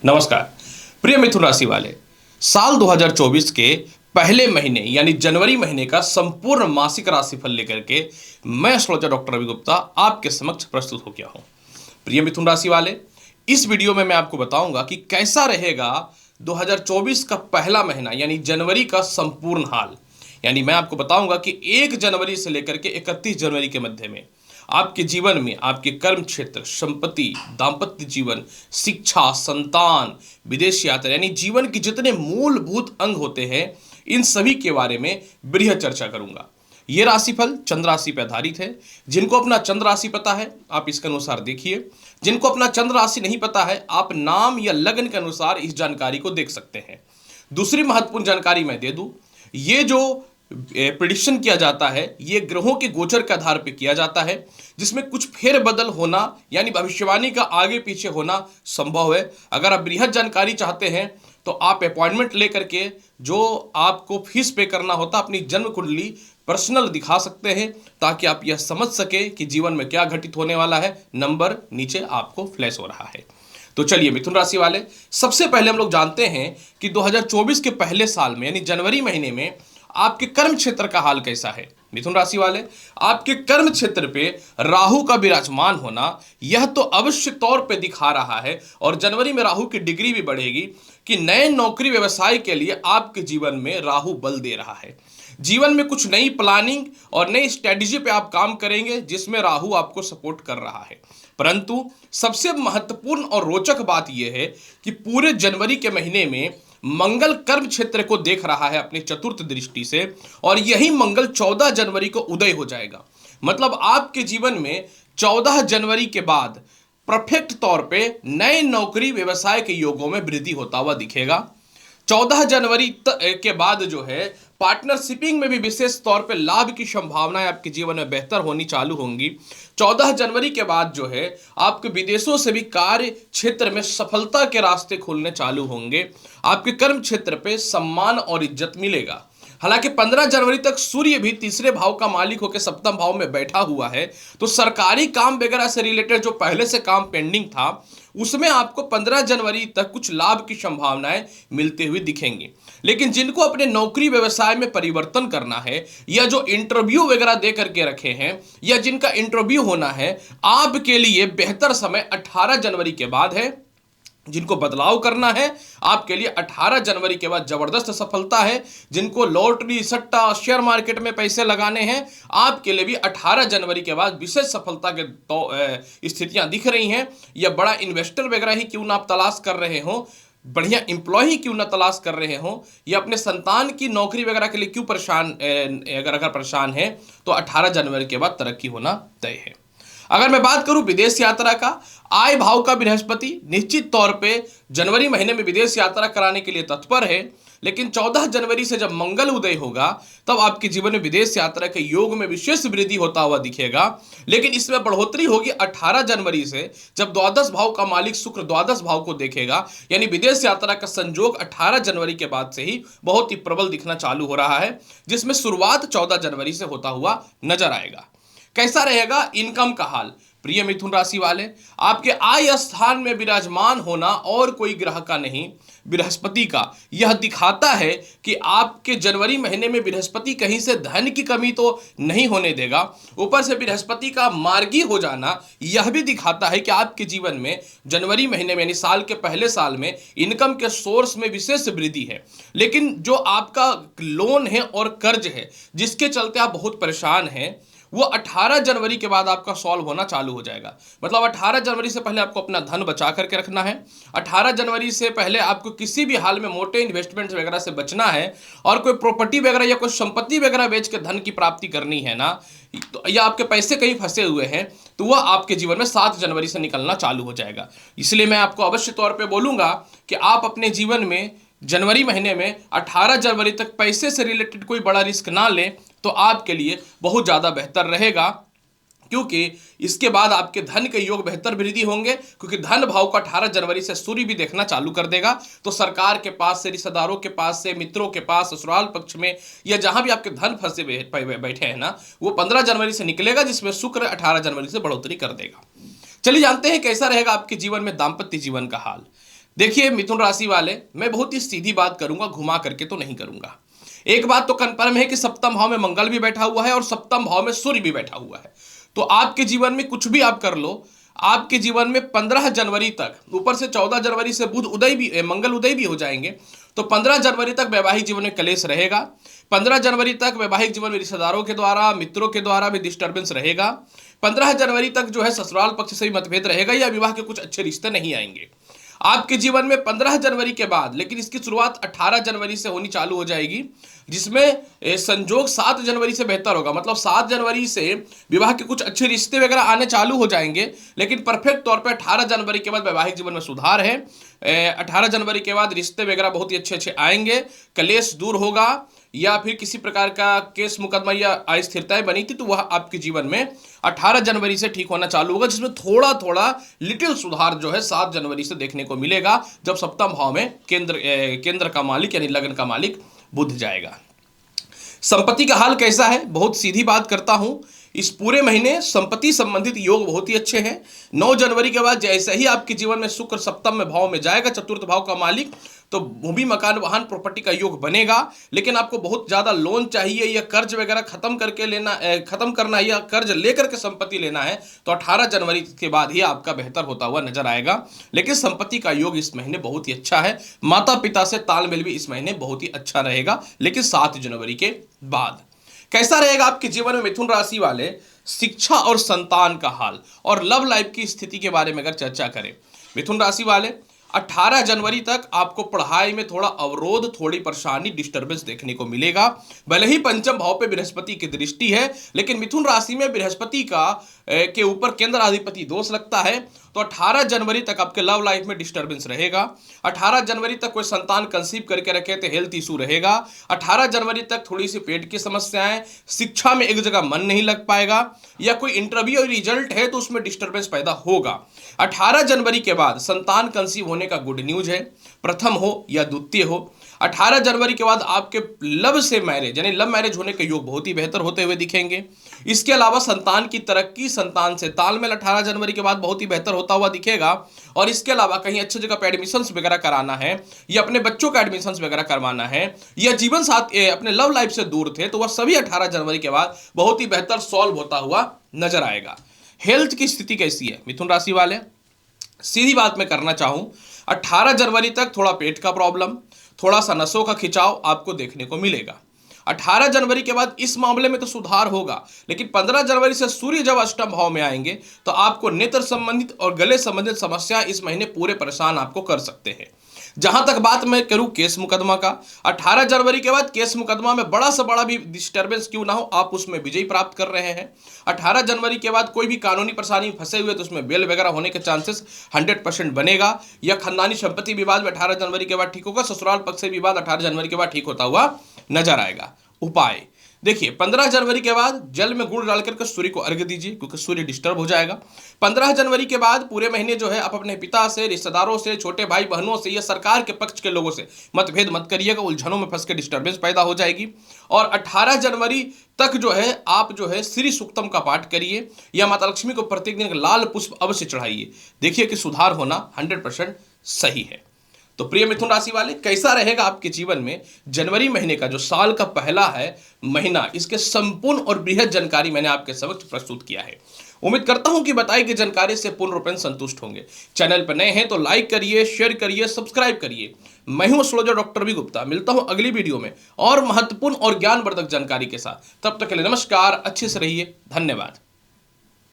नमस्कार प्रिय मिथुन राशि वाले। साल 2024 के पहले महीने यानी जनवरी महीने का संपूर्ण मासिक राशिफल लेकर के मैं एस्ट्रोलॉजर डॉक्टर रवि गुप्ता आपके समक्ष प्रस्तुत हो गया हूं। प्रिय मिथुन राशि वाले, इस वीडियो में मैं आपको बताऊंगा कि कैसा रहेगा 2024 का पहला महीना यानी जनवरी का संपूर्ण हाल। यानी मैं आपको बताऊंगा कि 1 जनवरी से लेकर के 31 जनवरी के मध्य में आपके जीवन में आपके कर्म क्षेत्र, संपत्ति, दाम्पत्य जीवन, शिक्षा, संतान, विदेश यात्रा यानी जीवन के जितने मूलभूत अंग होते हैं इन सभी के बारे में बृहद चर्चा करूंगा। यह राशिफल चंद्र राशि पर आधारित है। जिनको अपना चंद्र राशि पता है आप इसके अनुसार देखिए। जिनको अपना चंद्र राशि नहीं पता है आप नाम या लग्न के अनुसार इस जानकारी को देख सकते हैं। दूसरी महत्वपूर्ण जानकारी मैं दे दूं, ये जो प्रिडिक्शन किया जाता है ये ग्रहों के गोचर के आधार पर किया जाता है, जिसमें कुछ फेरबदल होना यानी भविष्यवाणी का आगे पीछे होना संभव है। अगर आप बृहद जानकारी चाहते हैं तो आप अपॉइंटमेंट लेकर के जो आपको फीस पे करना होता अपनी जन्म कुंडली पर्सनल दिखा सकते हैं, ताकि आप यह समझ सके कि जीवन में क्या घटित होने वाला है। नंबर नीचे आपको फ्लैश हो रहा है। तो चलिए मिथुन राशि वाले, सबसे पहले हम लोग जानते हैं कि 2024 के पहले साल में यानी जनवरी महीने में आपके कर्म क्षेत्र का हाल कैसा है। मिथुन राशि वाले, आपके कर्म क्षेत्र पे राहु का विराजमान होना यह तो अवश्य तौर पे दिखा रहा है, और जनवरी में राहु की डिग्री भी बढ़ेगी कि नए नौकरी व्यवसाय के लिए आपके जीवन में राहु बल दे रहा है। जीवन में कुछ नई प्लानिंग और नई स्ट्रेटजी पे आप काम करेंगे जिसमें राहु आपको सपोर्ट कर रहा है। परंतु सबसे महत्वपूर्ण और रोचक बात यह है कि पूरे जनवरी के महीने में मंगल कर्म क्षेत्र को देख रहा है अपनी चतुर्थ दृष्टि से, और यही मंगल 14 जनवरी को उदय हो जाएगा। मतलब आपके जीवन में 14 जनवरी के बाद परफेक्ट तौर पे नए नौकरी व्यवसाय के योगों में वृद्धि होता हुआ दिखेगा। 14 जनवरी के बाद जो है पार्टनरशिपिंग में भी विशेष तौर पे लाभ की संभावनाएं आपके जीवन में बेहतर होनी चालू होंगी। 14 जनवरी के बाद जो है आपके विदेशों से भी कार्य क्षेत्र में सफलता के रास्ते खुलने चालू होंगे। आपके कर्म क्षेत्र पे सम्मान और इज्जत मिलेगा। हालांकि 15 जनवरी तक सूर्य भी तीसरे भाव का मालिक होकर सप्तम भाव में बैठा हुआ है, तो सरकारी काम वगैरह से रिलेटेड जो पहले से काम पेंडिंग था उसमें आपको 15 जनवरी तक कुछ लाभ की संभावनाएं मिलते हुए दिखेंगी। लेकिन जिनको अपने नौकरी व्यवसाय में परिवर्तन करना है या जो इंटरव्यू वगैरह दे करके रखे हैं या जिनका इंटरव्यू होना है, आपके लिए बेहतर समय 18 जनवरी के बाद है। जिनको बदलाव करना है आपके लिए 18 जनवरी के बाद जबरदस्त सफलता है। जिनको लॉटरी, सट्टा, शेयर मार्केट में पैसे लगाने हैं आपके लिए भी 18 जनवरी के बाद विशेष सफलता के स्थितियां दिख रही हैं। या बड़ा इन्वेस्टर वगैरह ही क्यों ना आप तलाश कर रहे हो, बढ़िया एम्प्लॉय क्यों ना तलाश कर रहे हो, या अपने संतान की नौकरी वगैरह के लिए क्यों परेशान अगर परेशान है तो 18 जनवरी के बाद तरक्की होना तय है। अगर मैं बात करूं विदेश यात्रा का, आय भाव का बृहस्पति निश्चित तौर पे जनवरी महीने में विदेश यात्रा कराने के लिए तत्पर है। लेकिन 14 जनवरी से जब मंगल उदय होगा तब आपके जीवन में विदेश यात्रा के योग में विशेष वृद्धि होता हुआ दिखेगा। लेकिन इसमें बढ़ोतरी होगी 18 जनवरी से, जब द्वादश भाव का मालिक शुक्र द्वादश भाव को देखेगा। यानी विदेश यात्रा का संयोग 18 जनवरी के बाद से ही बहुत ही प्रबल दिखना चालू हो रहा है, जिसमें शुरुआत 14 जनवरी से होता हुआ नजर आएगा। कैसा रहेगा इनकम का हाल। प्रिय मिथुन राशि वाले, आपके आय स्थान में विराजमान होना और कोई ग्रह का नहीं बृहस्पति का यह दिखाता है कि आपके जनवरी महीने में बृहस्पति कहीं से धन की कमी तो नहीं होने देगा। ऊपर से बृहस्पति का मार्गी हो जाना यह भी दिखाता है कि आपके जीवन में जनवरी महीने में यानी साल के पहले साल में इनकम के सोर्स में विशेष वृद्धि है। लेकिन जो आपका लोन है और कर्ज है जिसके चलते आप बहुत परेशान हैं, वो 18 जनवरी के बाद आपका सॉल्व होना चालू हो जाएगा। मतलब 18 जनवरी से पहले आपको अपना धन बचा करके रखना है। 18 जनवरी से पहले आपको किसी भी हाल में मोटे इन्वेस्टमेंट वगैरह से बचना है, और कोई प्रॉपर्टी वगैरह या कोई संपत्ति वगैरह बेच के धन की प्राप्ति करनी है ना, तो या आपके पैसे कहीं फंसे हुए हैं तो वह आपके जीवन में 7 जनवरी से निकलना चालू हो जाएगा। इसलिए मैं आपको अवश्य तौर पर बोलूँगा कि आप अपने जीवन में जनवरी महीने में 18 जनवरी तक पैसे से रिलेटेड कोई बड़ा रिस्क ना लें तो आपके लिए बहुत ज़्यादा बेहतर रहेगा, क्योंकि इसके बाद आपके धन के योग बेहतर वृद्धि होंगे। क्योंकि धन भाव को 18 जनवरी से सूर्य भी देखना चालू कर देगा, तो सरकार के पास से, रिश्तेदारों के पास से, मित्रों के पास, ससुराल पक्ष में या जहां भी आपके धन फंसे बैठे हैं ना, वो 15 जनवरी से निकलेगा, जिसमें शुक्र 18 जनवरी से बढ़ोतरी कर देगा। चलिए जानते हैं कैसा रहेगा आपके जीवन में दाम्पत्य जीवन का हाल। देखिए मिथुन राशि वाले, मैं बहुत ही सीधी बात करूंगा, घुमा करके तो नहीं करूंगा। एक बात तो कन्फर्म है कि सप्तम भाव में मंगल भी बैठा हुआ है और सप्तम भाव में सूर्य भी बैठा हुआ है। तो आपके जीवन में कुछ भी आप कर लो, आपके जीवन में 15 जनवरी तक, ऊपर से 14 जनवरी से बुध उदय भी, मंगल उदय भी हो जाएंगे, तो 15 जनवरी तक वैवाहिक जीवन में कलेश रहेगा। 15 जनवरी तक वैवाहिक जीवन में रिश्तेदारों के द्वारा, मित्रों के द्वारा भी डिस्टर्बेंस रहेगा। 15 जनवरी तक जो है ससुराल पक्ष से भी मतभेद रहेगा या विवाह के कुछ अच्छे रिश्ते नहीं आएंगे आपके जीवन में 15 जनवरी के बाद। लेकिन इसकी शुरुआत 18 जनवरी से होनी चालू हो जाएगी, जिसमें संजोग 7 जनवरी से बेहतर होगा। मतलब 7 जनवरी से विवाह के कुछ अच्छे रिश्ते वगैरह आने चालू हो जाएंगे। लेकिन परफेक्ट तौर पे 18 जनवरी के बाद वैवाहिक जीवन में सुधार है। 18 जनवरी के बाद रिश्ते वगैरह बहुत ही अच्छे अच्छे आएंगे, कलेश दूर होगा, या फिर किसी प्रकार का केस मुकदमा या अस्थिरताएं बनी थी तो वह आपके जीवन में 18 जनवरी से ठीक होना चालू होगा, जिसमें थोड़ा थोड़ा लिटिल सुधार जो है 7 जनवरी से देखने को मिलेगा, जब सप्तम भाव में केंद्र का मालिक यानी लग्न का मालिक बुध जाएगा। संपत्ति का हाल कैसा है? बहुत सीधी बात करता हूं, इस पूरे महीने संपत्ति संबंधित योग बहुत ही अच्छे हैं। 9 जनवरी के बाद जैसे ही आपके जीवन में शुक्र सप्तम में भाव में जाएगा, चतुर्थ भाव का मालिक, तो भूमि मकान वाहन प्रॉपर्टी का योग बनेगा। लेकिन आपको बहुत ज्यादा लोन चाहिए या कर्ज वगैरह खत्म करना है या कर्ज लेकर के संपत्ति लेना है, तो 18 जनवरी के बाद ही आपका बेहतर होता हुआ नजर आएगा। लेकिन संपत्ति का योग इस महीने बहुत ही अच्छा है। माता पिता से तालमेल भी इस महीने बहुत ही अच्छा रहेगा, लेकिन 7 जनवरी के बाद। कैसा रहेगा आपके जीवन में मिथुन राशि वाले? शिक्षा और संतान का हाल और लव लाइफ की स्थिति के बारे में अगर चर्चा करें, मिथुन राशि वाले 18 जनवरी तक आपको पढ़ाई में थोड़ा अवरोध, थोड़ी परेशानी, डिस्टर्बेंस देखने को मिलेगा। भले ही पंचम भाव पे बृहस्पति की दृष्टि है, लेकिन मिथुन राशि में बृहस्पति के ऊपर केंद्र अधिपति दोष लगता है, तो 18 जनवरी तक आपके लव लाइफ में डिस्टर्बेंस रहेगा। 18 जनवरी तक कोई संतान कंसीव करके रखे तो हेल्थ इशू रहेगा। 18 जनवरी तक थोड़ी सी पेट की समस्याएं, शिक्षा में एक जगह मन नहीं लग पाएगा, या कोई इंटरव्यू रिजल्ट है तो उसमें डिस्टर्बेंस पैदा होगा। 18 जनवरी के बाद संतान कंसीव होने का गुड न्यूज है, प्रथम हो या द्वितीय हो। 18 जनवरी के बाद आपके लव से मैरिज यानी लव मैरिज होने के योग बहुत ही बेहतर होते हुए दिखेंगे। इसके अलावा संतान की तरक्की, संतान से तालमेल 18 जनवरी के बाद बहुत ही बेहतर होता हुआ दिखेगा। और इसके अलावा कहीं अच्छी जगह पे एडमिशन वगैरह कराना है, या अपने बच्चों का एडमिशन वगैरह करवाना है, या जीवन साथी अपने लव लाइफ से दूर थे, तो वह सभी 18 जनवरी के बाद बहुत ही बेहतर सॉल्व होता हुआ नजर आएगा। हेल्थ की स्थिति कैसी है मिथुन राशि वाले? सीधी बात मैं करना चाहूं, 18 जनवरी तक थोड़ा पेट का प्रॉब्लम, थोड़ा सा नसों का खिंचाव आपको देखने को मिलेगा। 18 जनवरी के बाद इस मामले में तो सुधार होगा, लेकिन 15 जनवरी से सूर्य जब अष्टम भाव में आएंगे तो आपको नेत्र संबंधित और गले संबंधित समस्या इस महीने पूरे परेशान आपको कर सकते हैं। जहां तक बात मैं करूं केस मुकदमा का, 18 जनवरी के बाद केस मुकदमा में बड़ा से बड़ा भी डिस्टर्बेंस क्यों ना हो, आप उसमें विजय प्राप्त कर रहे हैं। 18 जनवरी के बाद कोई भी कानूनी परेशानी में फंसे हुए तो उसमें बेल वगैरह होने के चांसेस 100% बनेगा, या खानदानी संपत्ति विवाद में 18 जनवरी के बाद ठीक होगा। ससुराल पक्ष से विवाद 18 जनवरी के बाद ठीक होता हुआ नजर आएगा। उपाय देखिए, 15 जनवरी के बाद जल में गुड़ डाल करके सूर्य को अर्घ्य दीजिए, क्योंकि सूर्य डिस्टर्ब हो जाएगा। 15 जनवरी के बाद पूरे महीने जो है आप अपने पिता से, रिश्तेदारों से, छोटे भाई बहनों से या सरकार के पक्ष के लोगों से मतभेद मत करिएगा, उलझनों में फंस के डिस्टर्बेंस पैदा हो जाएगी। और 18 जनवरी तक जो है आप जो है श्री सूक्तम का पाठ करिए, या माता लक्ष्मी को प्रत्येक दिन लाल पुष्प अवश्य चढ़ाइए। देखिए कि सुधार होना 100% सही है। तो प्रिय मिथुन राशि वाले, कैसा रहेगा आपके जीवन में जनवरी महीने का जो साल का पहला है महीना, इसके संपूर्ण और बृहद जानकारी मैंने आपके समक्ष प्रस्तुत किया है। उम्मीद करता हूं कि बताई गई जानकारी से पूर्ण रूप से संतुष्ट होंगे। चैनल पर नए हैं तो लाइक करिए, शेयर करिए, सब्सक्राइब करिए। मैं हूं एस्ट्रोलॉजर डॉक्टर वी गुप्ता। मिलता हूं अगली वीडियो में और महत्वपूर्ण और ज्ञानवर्धक जानकारी के साथ। तब तक के लिए नमस्कार, अच्छे से रहिए, धन्यवाद।